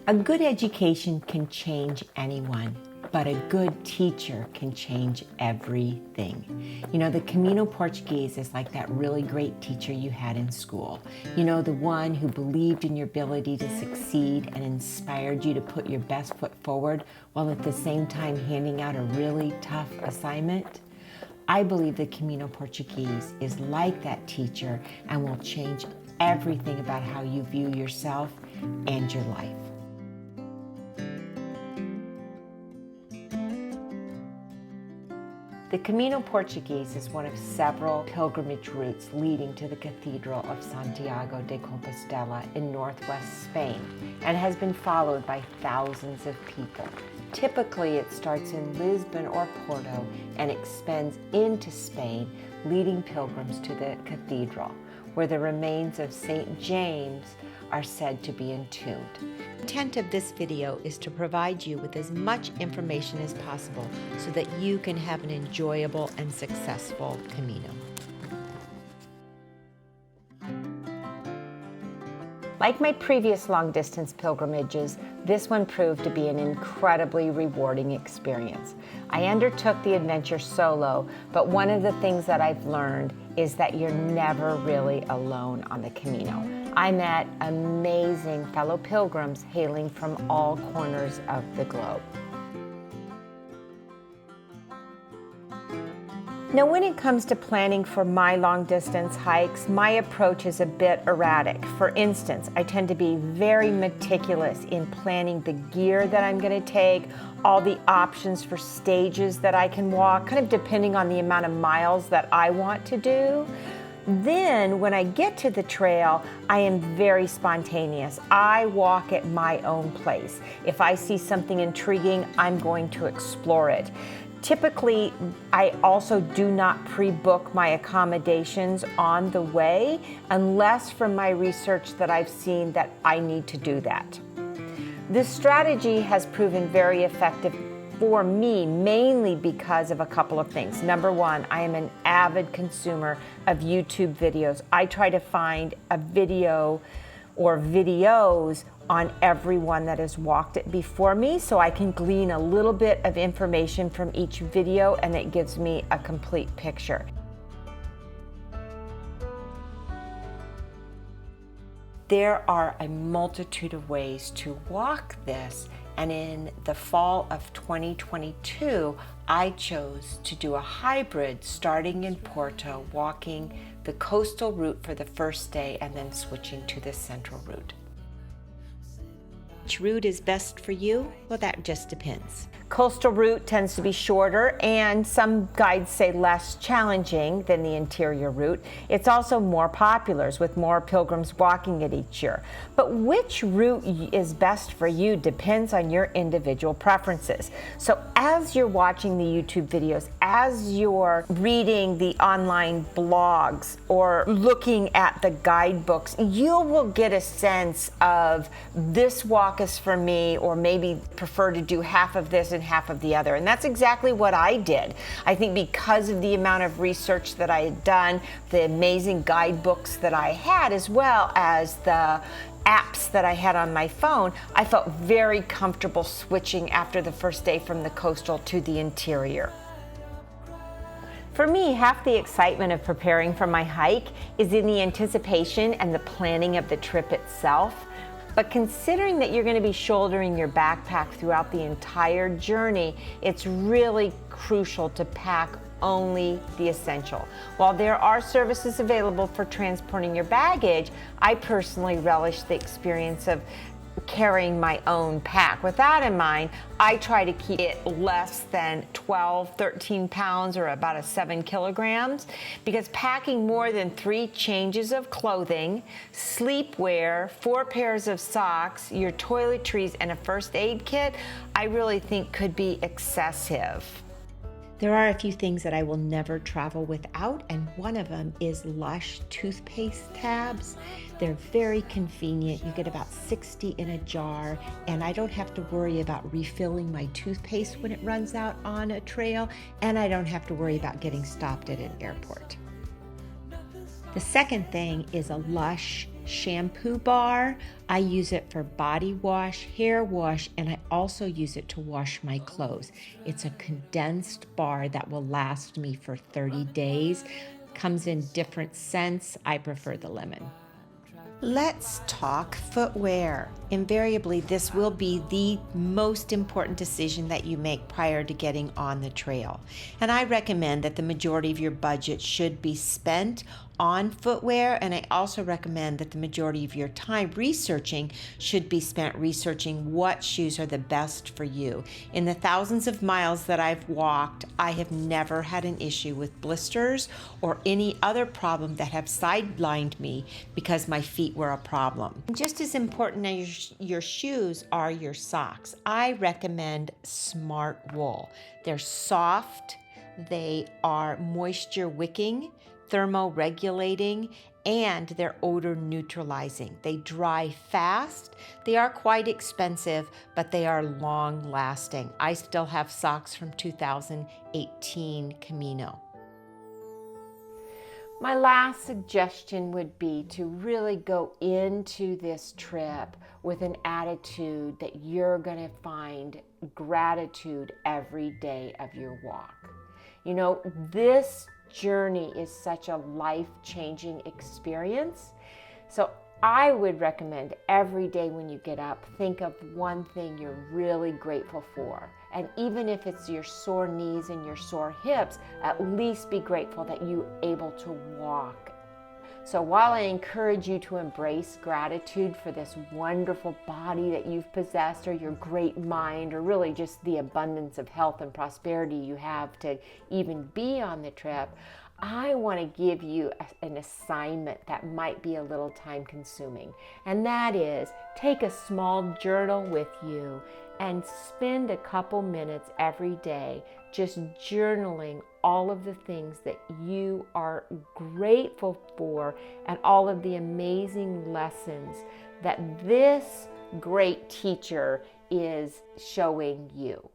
A good education can change anyone, but a good teacher can change everything. You know, the Camino Portugués is like that really great teacher you had in school. You know, the one who believed in your ability to succeed and inspired you to put your best foot forward while at the same time handing out a really tough assignment. I believe the Camino Portugués is like that teacher and will change everything about how you view yourself and your life. The Camino Portugués is one of several pilgrimage routes leading to the Cathedral of Santiago de Compostela in northwest Spain and has been followed by thousands of people. Typically, it starts in Lisbon or Porto and extends into Spain, leading pilgrims to the cathedral, where the remains of St. James are said to be entombed. The intent of this video is to provide you with as much information as possible so that you can have an enjoyable and successful Camino. Like my previous long-distance pilgrimages, this one proved to be an incredibly rewarding experience. I undertook the adventure solo, but one of the things that I've learned is that you're never really alone on the Camino. I met amazing fellow pilgrims hailing from all corners of the globe. Now, when it comes to planning for my long-distance hikes, my approach is a bit erratic. For instance, I tend to be very meticulous in planning the gear that I'm going to take, all the options for stages that I can walk, kind of depending on the amount of miles that I want to do. Then, when I get to the trail, I am very spontaneous. I walk at my own pace. If I see something intriguing, I'm going to explore it. Typically, I also do not pre-book my accommodations on the way, unless from my research that I've seen that I need to do that. This strategy has proven very effective for me, mainly because of a couple of things. Number one, I am an avid consumer of YouTube videos. I try to find a video or videos on everyone that has walked it before me, so I can glean a little bit of information from each video and it gives me a complete picture. There are a multitude of ways to walk this, and in the fall of 2022, I chose to do a hybrid starting in Porto, walking the coastal route for the first day and then switching to the central route. Which route is best for you? Well, that just depends. Coastal route tends to be shorter and some guides say less challenging than the interior route. It's also more popular with more pilgrims walking it each year. But which route is best for you depends on your individual preferences. So as you're watching the YouTube videos, as you're reading the online blogs or looking at the guidebooks, you will get a sense of this walk is for me, or maybe prefer to do half of this and half of the other. And that's exactly what I did. I think because of the amount of research that I had done, the amazing guidebooks that I had, as well as the apps that I had on my phone, I felt very comfortable switching after the first day from the coastal to the interior. For me, half the excitement of preparing for my hike is in the anticipation and the planning of the trip itself. But considering that you're going to be shouldering your backpack throughout the entire journey, it's really crucial to pack only the essential. While there are services available for transporting your baggage, I personally relish the experience of carrying my own pack. With that in mind, I try to keep it less than 12, 13 pounds or about 7 kilograms, because packing more than 3 changes of clothing, sleepwear, 4 pairs of socks, your toiletries, and a first aid kit, I really think could be excessive. There are a few things that I will never travel without, and one of them is Lush toothpaste tabs. They're very convenient. You get about 60 in a jar, and I don't have to worry about refilling my toothpaste when it runs out on a trail, and I don't have to worry about getting stopped at an airport. The second thing is a Lush shampoo bar. I use it for body wash, hair wash, and I also use it to wash my clothes. It's a condensed bar that will last me for 30 days. Comes in different scents. I prefer the lemon. Let's talk footwear. Invariably, this will be the most important decision that you make prior to getting on the trail. And I recommend that the majority of your budget should be spent on footwear, and I also recommend that the majority of your time researching should be spent researching what shoes are the best for you. In the thousands of miles that I've walked, I have never had an issue with blisters or any other problem that have sidelined me because my feet were a problem. Just as important as your shoes are your socks. I recommend Smart Wool. They're soft, they are moisture wicking, thermoregulating, and they're odor neutralizing. They dry fast. They are quite expensive, but they are long lasting. I still have socks from 2018 Camino. My last suggestion would be to really go into this trip with an attitude that you're going to find gratitude every day of your walk. You know, this journey is such a life-changing experience. So I would recommend every day when you get up, think of one thing you're really grateful for. And even if it's your sore knees and your sore hips, at least be grateful that you're able to walk. So while I encourage you to embrace gratitude for this wonderful body that you've possessed, or your great mind, or really just the abundance of health and prosperity you have to even be on the trip, I want to give you an assignment that might be a little time consuming. And that is, take a small journal with you and spend a couple minutes every day just journaling all of the things that you are grateful for and all of the amazing lessons that this great teacher is showing you.